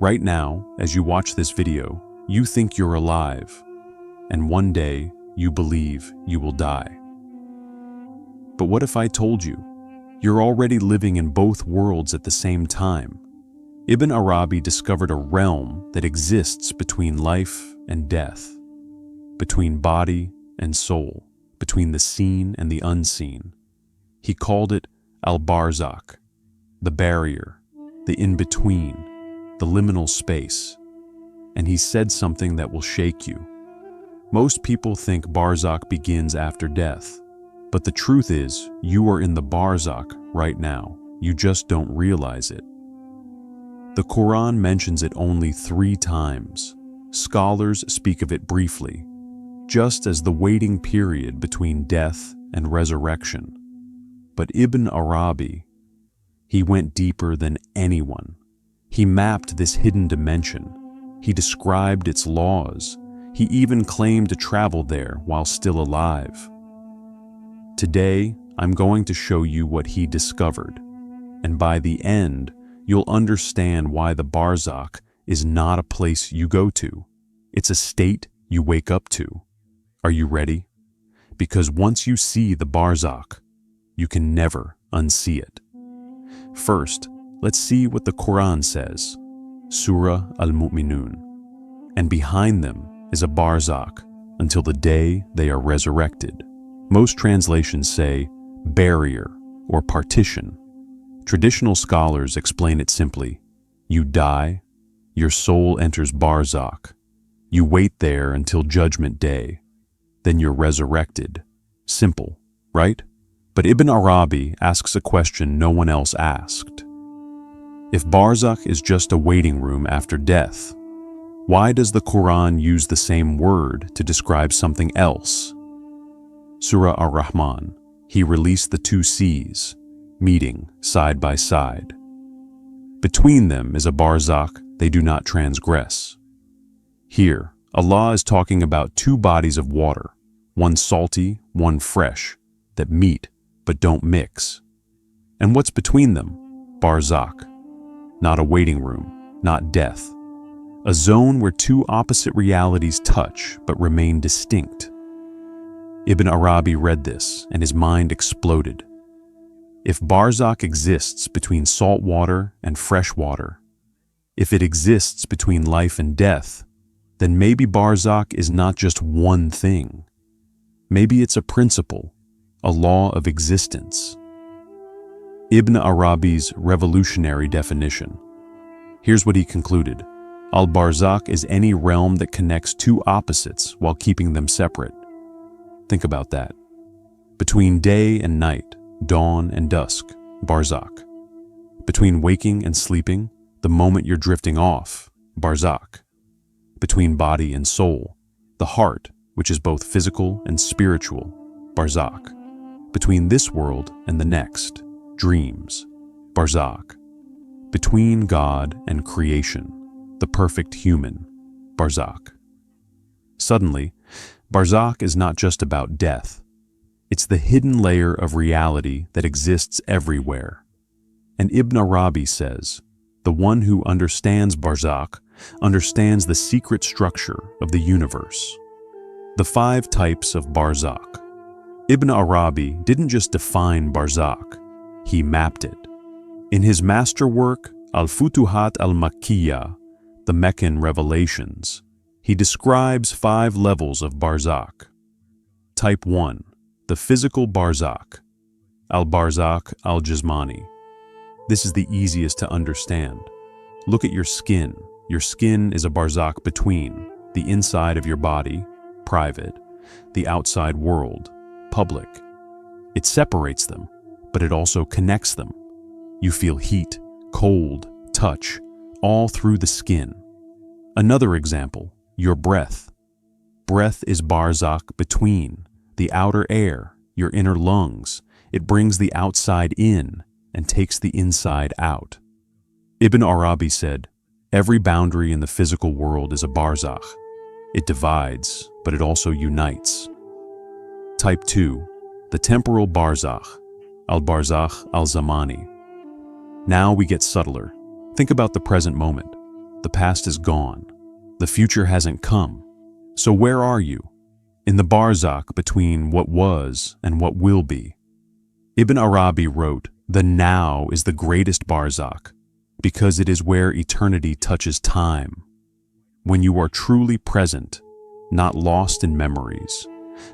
Right now, as you watch this video, you think you're alive, and one day you believe you will die. But what if I told you you're already living in both worlds at the same time? Ibn Arabi discovered a realm that exists between life and death, between body and soul, between the seen and the unseen. He called it Barzakh, the barrier, the in-between, the liminal space. And he said something that will shake you. Most people think Barzakh begins after death, but the truth is, you are in the Barzakh right now. You just don't realize it. The Quran mentions it only 3 times. Scholars speak of it briefly, just as the waiting period between death and resurrection. But Ibn Arabi, he went deeper than anyone. He mapped this hidden dimension. He described its laws. He even claimed to travel there while still alive. Today, I'm going to show you what he discovered, and by the end, you'll understand why the Barzakh is not a place you go to. It's a state you wake up to. Are you ready? Because once you see the Barzakh, you can never unsee it. First, let's see what the Quran says. Surah Al-Mu'minun. And behind them is a Barzakh until the day they are resurrected. Most translations say barrier or partition. Traditional scholars explain it simply. You die, your soul enters Barzakh. You wait there until Judgment Day. Then you're resurrected. Simple, right? But Ibn Arabi asks a question no one else asked. If Barzakh is just a waiting room after death, why does the Quran use the same word to describe something else? Surah Ar-Rahman, he released the 2 seas, meeting side by side. Between them is a Barzakh they do not transgress. Here, Allah is talking about 2 bodies of water, one salty, one fresh, that meet but don't mix. And what's between them? Barzakh. Not a waiting room, not death. A zone where 2 opposite realities touch but remain distinct. Ibn Arabi read this and his mind exploded. If Barzakh exists between salt water and fresh water, if it exists between life and death, then maybe Barzakh is not just one thing. Maybe it's a principle, a law of existence. Ibn Arabi's revolutionary definition. Here's what he concluded. Al-Barzakh is any realm that connects 2 opposites while keeping them separate. Think about that. Between day and night, dawn and dusk, Barzakh. Between waking and sleeping, the moment you're drifting off, Barzakh. Between body and soul, the heart, which is both physical and spiritual, Barzakh. Between this world and the next, dreams, Barzakh. Between God and creation, the perfect human, Barzakh. Suddenly, Barzakh is not just about death. It's the hidden layer of reality that exists everywhere. And Ibn Arabi says, the one who understands Barzakh understands the secret structure of the universe. The 5 types of Barzakh. Ibn Arabi didn't just define Barzakh, he mapped it. In his masterwork, Al-Futuhat al-Makkiyah, the Meccan Revelations, he describes 5 levels of Barzakh. Type 1, the physical Barzakh, Al-Barzakh al-Jismani. This is the easiest to understand. Look at your skin. Your skin is a Barzakh between the inside of your body, private, the outside world, public. It separates them, but it also connects them. You feel heat, cold, touch, all through the skin. Another example, your breath. Breath is Barzakh between the outer air, your inner lungs. It brings the outside in and takes the inside out. Ibn Arabi said, every boundary in the physical world is a Barzakh. It divides, but it also unites. Type 2, the temporal Barzakh, Al-Barzakh al-Zamani. Now we get subtler. Think about the present moment. The past is gone. The future hasn't come. So where are you? In the Barzakh between what was and what will be. Ibn Arabi wrote, "The now is the greatest Barzakh, because it is where eternity touches time. When you are truly present, not lost in memories,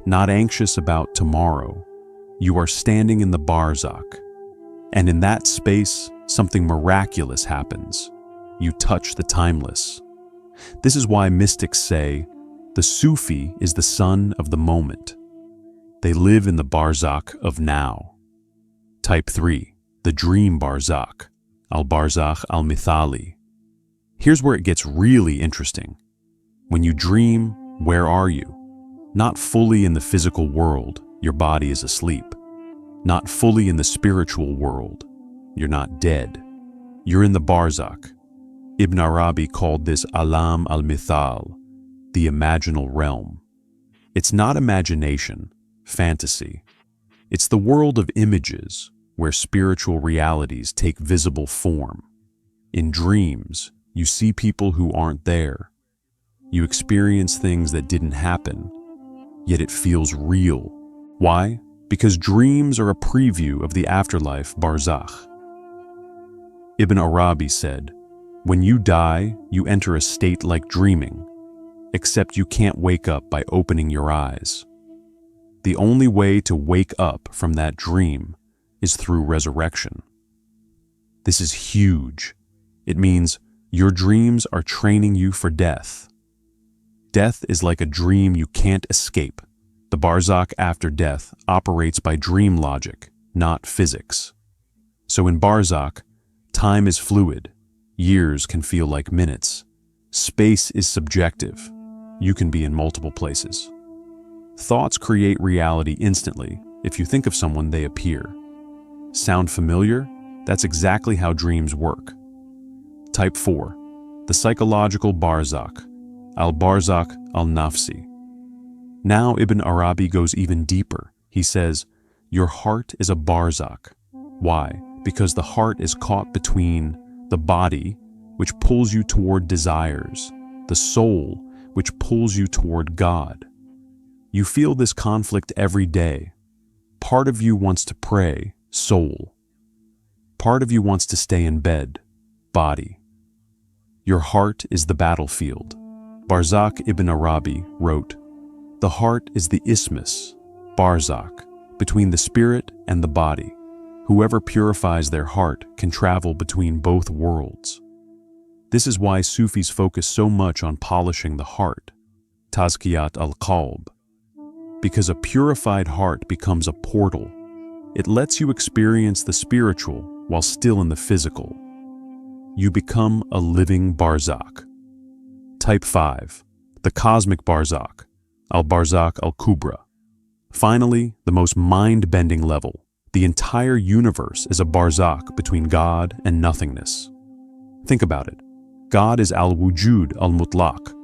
not anxious about tomorrow, you are standing in the Barzakh. And in that space, something miraculous happens. You touch the timeless." This is why mystics say, the Sufi is the son of the moment. They live in the Barzakh of now. Type 3, the dream Barzakh, al-Barzakh al-Mithali. Here's where it gets really interesting. When you dream, where are you? Not fully in the physical world, your body is asleep. Not fully in the spiritual world, you're not dead. You're in the Barzakh. Ibn Arabi called this alam al-mithal, the imaginal realm. It's not imagination, fantasy. It's the world of images where spiritual realities take visible form. In dreams, you see people who aren't there. You experience things that didn't happen, yet it feels real. Why? Because dreams are a preview of the afterlife, Barzakh. Ibn Arabi said, "When you die, you enter a state like dreaming, except you can't wake up by opening your eyes. The only way to wake up from that dream is through resurrection." This is huge. It means your dreams are training you for death. Death is like a dream you can't escape. The Barzakh after death operates by dream logic, not physics. So in Barzakh, time is fluid. Years can feel like minutes. Space is subjective. You can be in multiple places. Thoughts create reality instantly. If you think of someone, they appear. Sound familiar? That's exactly how dreams work. Type 4, the psychological Barzakh, al-Barzakh al-Nafsi. Now Ibn Arabi goes even deeper. He says, your heart is a Barzakh. Why? Because the heart is caught between the body, which pulls you toward desires, the soul, which pulls you toward God. You feel this conflict every day. Part of you wants to pray, soul. Part of you wants to stay in bed, body. Your heart is the battlefield. Barzakh Ibn Arabi wrote, "The heart is the isthmus, Barzakh, between the spirit and the body. Whoever purifies their heart can travel between both worlds." This is why Sufis focus so much on polishing the heart, tazkiyat al-qalb, because a purified heart becomes a portal. It lets you experience the spiritual while still in the physical. You become a living Barzakh. Type 5, the cosmic Barzakh, al-Barzakh al-Kubra. Finally, the most mind-bending level. The entire universe is a Barzakh between God and nothingness. Think about it. God is al-Wujud al-Mutlaq,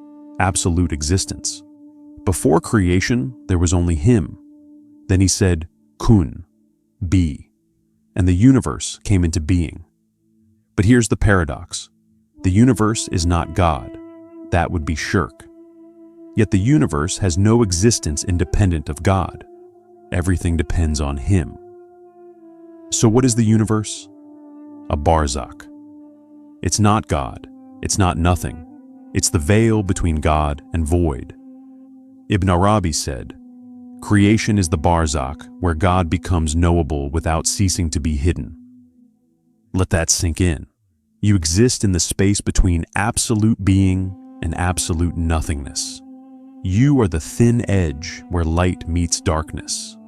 absolute existence. Before creation, there was only Him. Then He said, kun, be, and the universe came into being. But here's the paradox. The universe is not God. That would be shirk. Yet the universe has no existence independent of God. Everything depends on Him. So what is the universe? A Barzakh. It's not God. It's not nothing. It's the veil between God and void. Ibn Arabi said, creation is the Barzakh where God becomes knowable without ceasing to be hidden. Let that sink in. You exist in the space between absolute being and absolute nothingness. You are the thin edge where light meets darkness.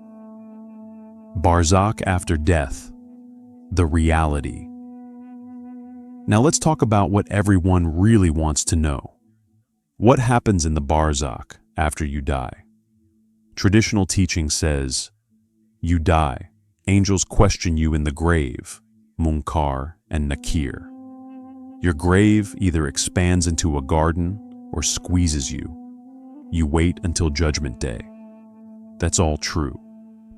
Barzakh after death, the reality. Now let's talk about what everyone really wants to know. What happens in the Barzakh after you die? Traditional teaching says, you die. Angels question you in the grave, Munkar and Nakir. Your grave either expands into a garden or squeezes you. You wait until Judgment Day. That's all true,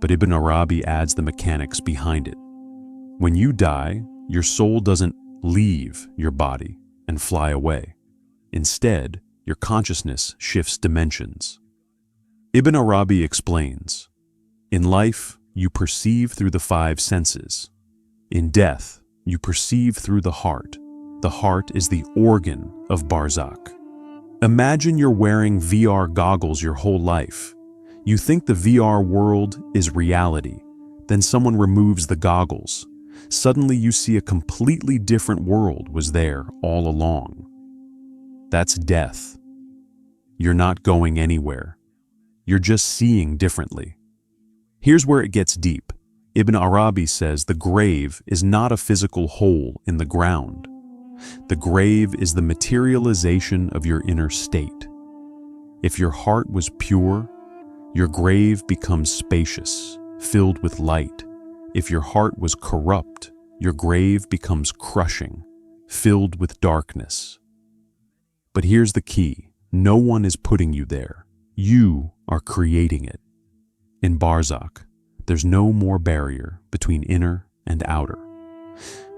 but Ibn Arabi adds the mechanics behind it. When you die, your soul doesn't leave your body. and fly away. Instead, your consciousness shifts dimensions. Ibn Arabi explains, in life, you perceive through the five senses. In death, you perceive through the heart. The heart is the organ of Barzakh. Imagine you're wearing VR goggles your whole life. You think the VR world is reality. Then someone removes the goggles. Suddenly you see a completely different world was there all along. That's death. You're not going anywhere. You're just seeing differently. Here's where it gets deep. Ibn Arabi says the grave is not a physical hole in the ground. The grave is the materialization of your inner state. If your heart was pure, your grave becomes spacious, filled with light. If your heart was corrupt, your grave becomes crushing, filled with darkness. But here's the key. No one is putting you there. You are creating it. In Barzakh, there's no more barrier between inner and outer.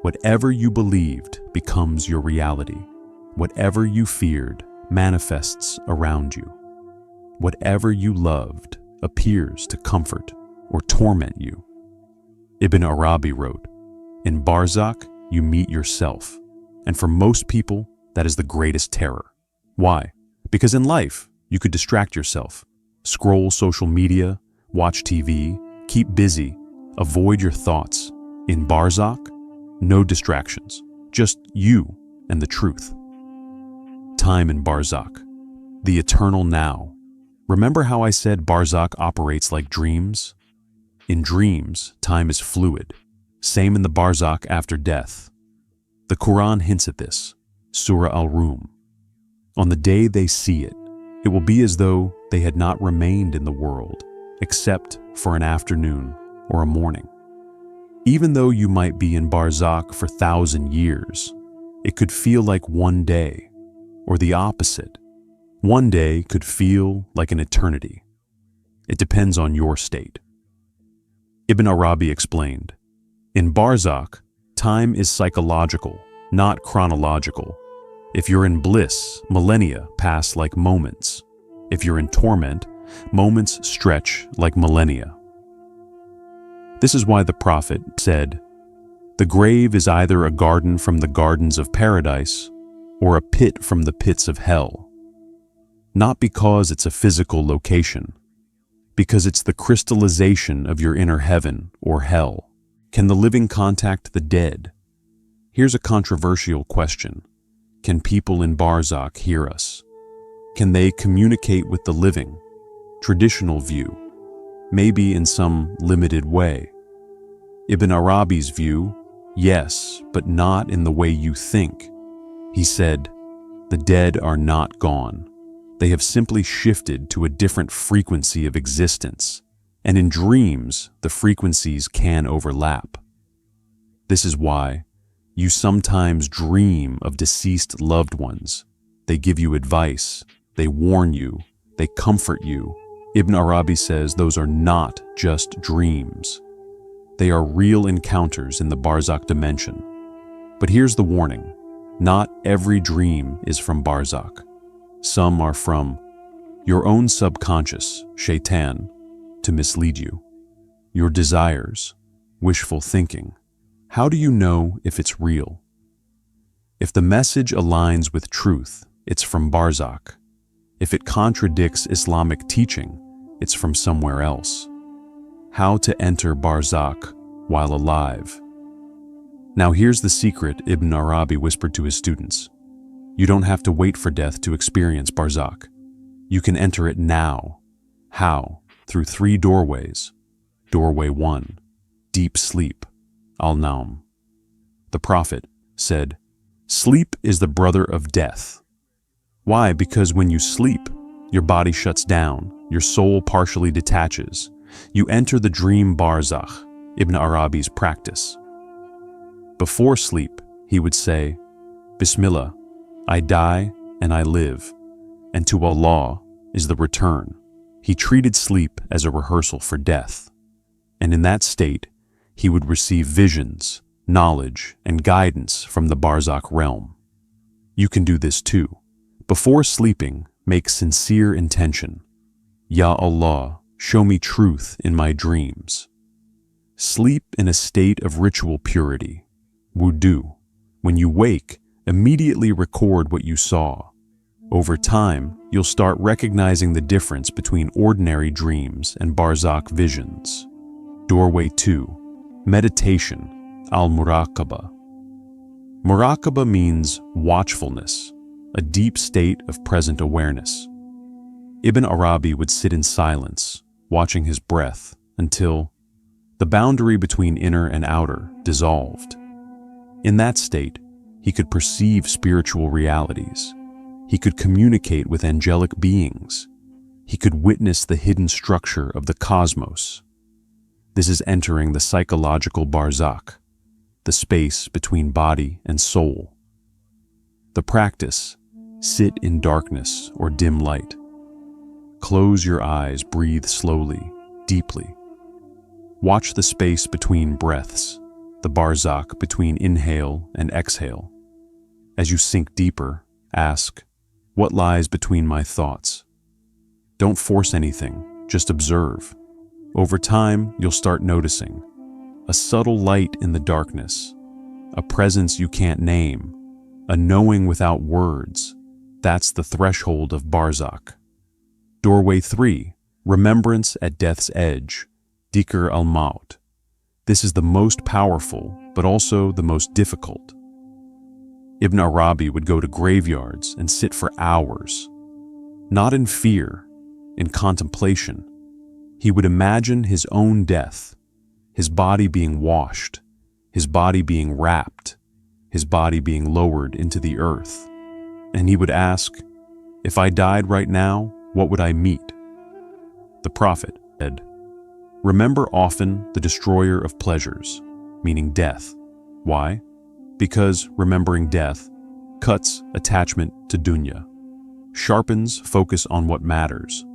Whatever you believed becomes your reality. Whatever you feared manifests around you. Whatever you loved appears to comfort or torment you. Ibn Arabi wrote, in Barzakh, you meet yourself. And for most people, that is the greatest terror. Why? Because in life, you could distract yourself. Scroll social media, watch TV, keep busy, avoid your thoughts. In Barzakh, no distractions, just you and the truth. Time in Barzakh, the eternal now. Remember how I said Barzakh operates like dreams? In dreams, time is fluid. Same in the Barzakh after death. The Quran hints at this, Surah Al-Rum. On the day they see it, it will be as though they had not remained in the world, except for an afternoon or a morning. Even though you might be in Barzakh for 1,000 years, it could feel like one day, or the opposite. One day could feel like an eternity. It depends on your state. Ibn Arabi explained, in Barzakh, time is psychological, not chronological. If you're in bliss, millennia pass like moments. If you're in torment, moments stretch like millennia. This is why the Prophet said, the grave is either a garden from the gardens of paradise or a pit from the pits of hell. Not because it's a physical location, because it's the crystallization of your inner heaven or hell. Can the living contact the dead? Here's a controversial question. Can people in Barzakh hear us? Can they communicate with the living? Traditional view, maybe in some limited way. Ibn Arabi's view, yes, but not in the way you think. He said, the dead are not gone. They have simply shifted to a different frequency of existence, and in dreams, the frequencies can overlap. This is why you sometimes dream of deceased loved ones. They give you advice, they warn you, they comfort you. Ibn Arabi says those are not just dreams. They are real encounters in the Barzakh dimension. But here's the warning. Not every dream is from Barzakh. Some are from your own subconscious, shaitan, to mislead you. Your desires, wishful thinking. How do you know if it's real? If the message aligns with truth, it's from Barzakh. If it contradicts Islamic teaching, it's from somewhere else. How to enter Barzakh while alive. Now here's the secret Ibn Arabi whispered to his students. You don't have to wait for death to experience Barzakh. You can enter it now. How? Through 3 doorways. Doorway 1, deep sleep, al-Naum. The Prophet said, sleep is the brother of death. Why? Because when you sleep, your body shuts down, your soul partially detaches. You enter the dream Barzakh, Ibn Arabi's practice. Before sleep, he would say, Bismillah, I die and I live, and to Allah is the return. He treated sleep as a rehearsal for death, and in that state, he would receive visions, knowledge, and guidance from the Barzakh realm. You can do this too. Before sleeping, make sincere intention. Ya Allah, show me truth in my dreams. Sleep in a state of ritual purity. Wudu. When you wake, immediately record what you saw. Over time, you'll start recognizing the difference between ordinary dreams and Barzakh visions. Doorway 2. Meditation, al-muraqabah. Muraqabah means watchfulness, a deep state of present awareness. Ibn Arabi would sit in silence, watching his breath, until the boundary between inner and outer dissolved. In that state, he could perceive spiritual realities. He could communicate with angelic beings. He could witness the hidden structure of the cosmos. This is entering the psychological Barzakh, the space between body and soul. The practice: sit in darkness or dim light. Close your eyes, breathe slowly, deeply. Watch the space between breaths, the Barzakh between inhale and exhale. As you sink deeper, ask, what lies between my thoughts? Don't force anything, just observe. Over time, you'll start noticing a subtle light in the darkness, a presence you can't name, a knowing without words. That's the threshold of Barzakh. Doorway 3. Remembrance at death's edge, Dhikr al-Maut. This is the most powerful, but also the most difficult. Ibn Arabi would go to graveyards and sit for hours. Not in fear, in contemplation. He would imagine his own death, his body being washed, his body being wrapped, his body being lowered into the earth. And he would ask, if I died right now, what would I meet? The Prophet said, remember often the destroyer of pleasures, meaning death. Why? Because remembering death cuts attachment to dunya, sharpens focus on what matters,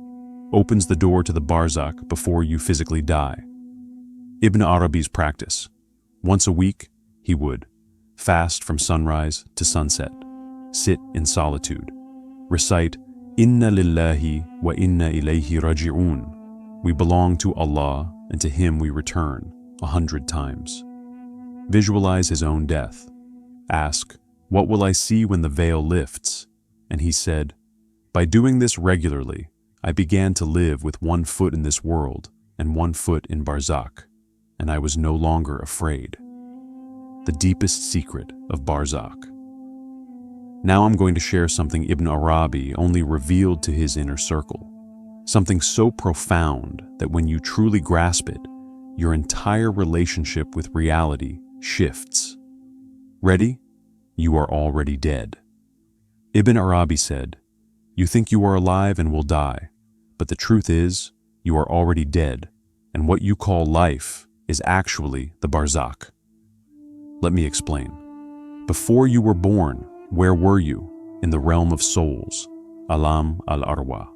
opens the door to the Barzakh before you physically die. Ibn Arabi's practice. Once a week, he would fast from sunrise to sunset, sit in solitude, recite Inna lillahi wa inna ilayhi raji'un. We belong to Allah and to Him we return 100 times. Visualize his own death. Ask, what will I see when the veil lifts? And he said, by doing this regularly, I began to live with one foot in this world and one foot in Barzakh, and I was no longer afraid. The deepest secret of Barzakh. Now I'm going to share something Ibn Arabi only revealed to his inner circle. Something so profound that when you truly grasp it, your entire relationship with reality shifts. Ready? You are already dead. Ibn Arabi said, you think you are alive and will die, but the truth is, you are already dead, and what you call life is actually the Barzakh. Let me explain. Before you were born, where were you? In the realm of souls, Alam al-Arwah.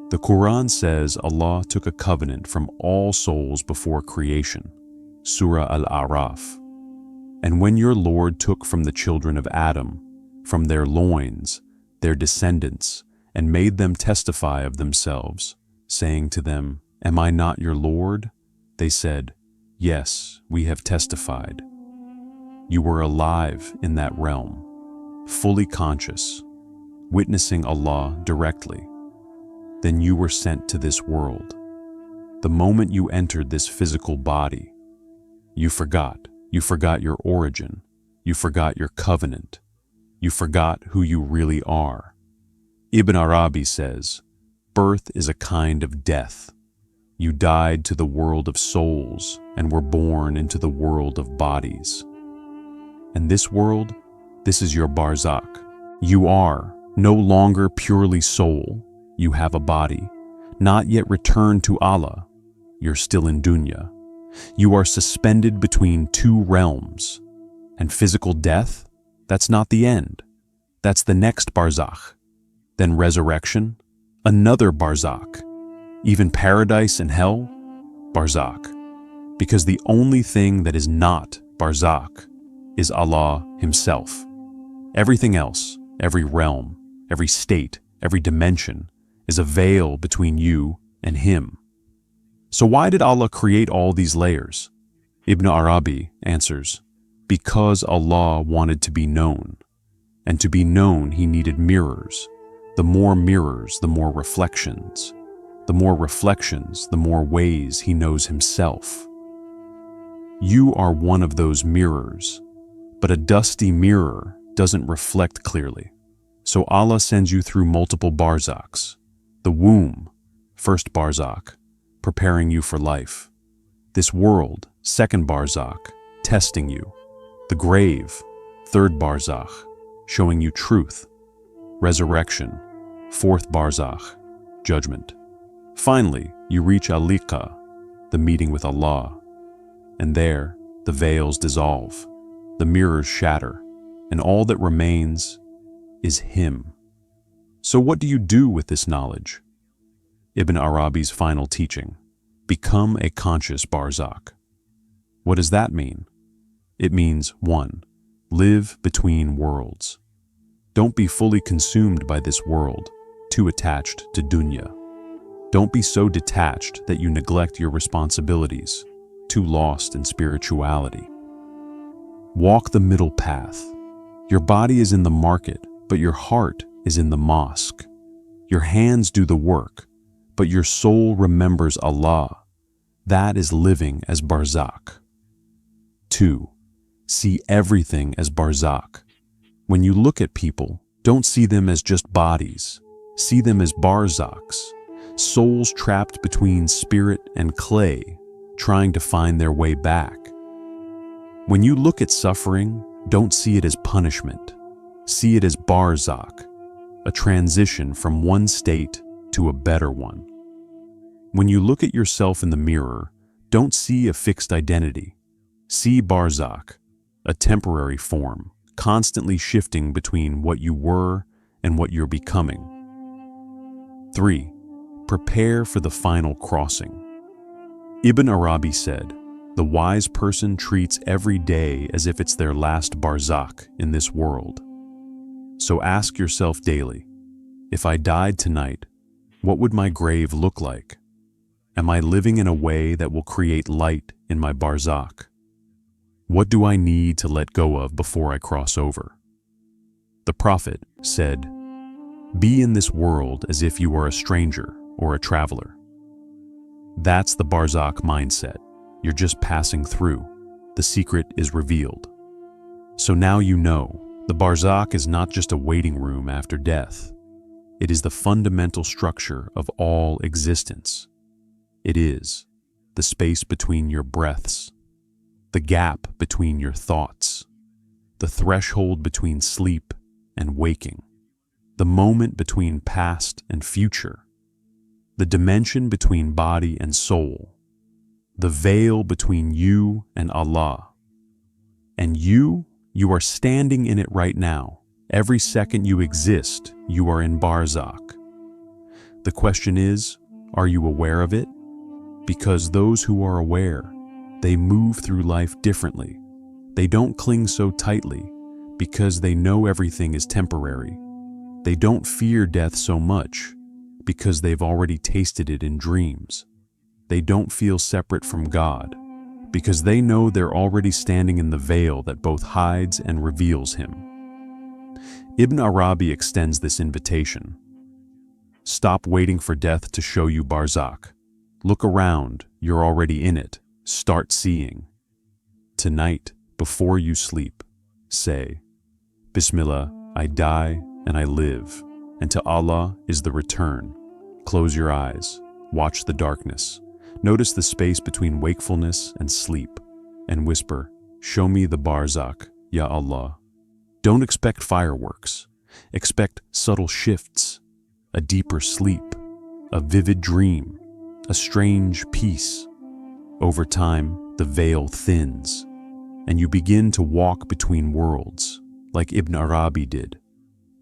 The Quran says Allah took a covenant from all souls before creation, Surah Al-A'raf. And when your Lord took from the children of Adam, from their loins, their descendants, and made them testify of themselves, saying to them, am I not your Lord? They said, yes, we have testified. You were alive in that realm, fully conscious, witnessing Allah directly. Then you were sent to this world. The moment you entered this physical body, you forgot your origin, you forgot your covenant, you forgot who you really are. Ibn Arabi says, birth is a kind of death. You died to the world of souls and were born into the world of bodies. And this world, this is your Barzakh. You are no longer purely soul. You have a body, not yet returned to Allah. You're still in dunya. You are suspended between two realms. And physical death, that's not the end. That's the next Barzakh. Then resurrection, another Barzakh. Even paradise and hell, Barzakh. Because the only thing that is not Barzakh is Allah Himself. Everything else, every realm, every state, every dimension, is a veil between you and Him. So why did Allah create all these layers? Ibn Arabi answers, because Allah wanted to be known. And to be known, He needed mirrors. The more mirrors, the more reflections. The more reflections, the more ways He knows Himself. You are one of those mirrors, but a dusty mirror doesn't reflect clearly. So Allah sends you through multiple Barzaks. The womb, first Barzakh, preparing you for life. This world, second Barzakh, testing you. The grave, third Barzakh, showing you truth. Resurrection, fourth Barzakh, judgment. Finally, you reach Al-Liqa, the meeting with Allah. And there, the veils dissolve, the mirrors shatter, and all that remains is Him. So what do you do with this knowledge? Ibn Arabi's final teaching, become a conscious Barzakh. What does that mean? It means 1. Live between worlds. Don't be fully consumed by this world, too attached to dunya. Don't be so detached that you neglect your responsibilities, too lost in spirituality. Walk the middle path. Your body is in the market, but your heart is in the mosque. Your hands do the work, but your soul remembers Allah. That is living as Barzakh. 2. See everything as Barzakh. When you look at people, don't see them as just bodies. See them as Barzakhs, souls trapped between spirit and clay, trying to find their way back. When you look at suffering, don't see it as punishment. See it as Barzakh, a transition from one state to a better one. When you look at yourself in the mirror, don't see a fixed identity. See Barzakh, a temporary form, constantly shifting between what you were and what you're becoming. 3. Prepare for the final crossing. Ibn Arabi said, the wise person treats every day as if it's their last Barzakh in this world. So ask yourself daily, if I died tonight, what would my grave look like? Am I living in a way that will create light in my Barzakh? What do I need to let go of before I cross over? The Prophet said, be in this world as if you are a stranger or a traveler. That's the Barzakh mindset. You're just passing through. The secret is revealed. So now you know, the Barzakh is not just a waiting room after death. It is the fundamental structure of all existence. It is the space between your breaths, the gap between your thoughts, the threshold between sleep and waking, the moment between past and future, the dimension between body and soul, the veil between you and Allah. And you are standing in it right now. Every second you exist, you are in Barzakh. The question is, are you aware of it? Because those who are aware, they move through life differently. They don't cling so tightly because they know everything is temporary. They don't fear death so much because they've already tasted it in dreams. They don't feel separate from God because they know they're already standing in the veil that both hides and reveals Him. Ibn Arabi extends this invitation. Stop waiting for death to show you Barzakh. Look around, you're already in it. Start seeing. Tonight, before you sleep, say, Bismillah, I die and I live, and to Allah is the return. Close your eyes, watch the darkness. Notice the space between wakefulness and sleep, and whisper, show me the Barzakh, Ya Allah. Don't expect fireworks. Expect subtle shifts, a deeper sleep, a vivid dream, a strange peace. Over time, the veil thins, and you begin to walk between worlds, like Ibn Arabi did.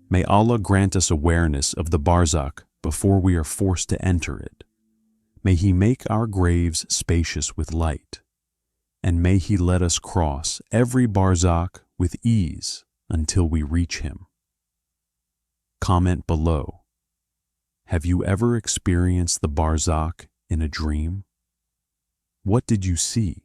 May Allah grant us awareness of the Barzakh before we are forced to enter it. May He make our graves spacious with light, and may He let us cross every Barzakh with ease. until we reach him. Comment below. Have you ever experienced the Barzakh in a dream? What did you see?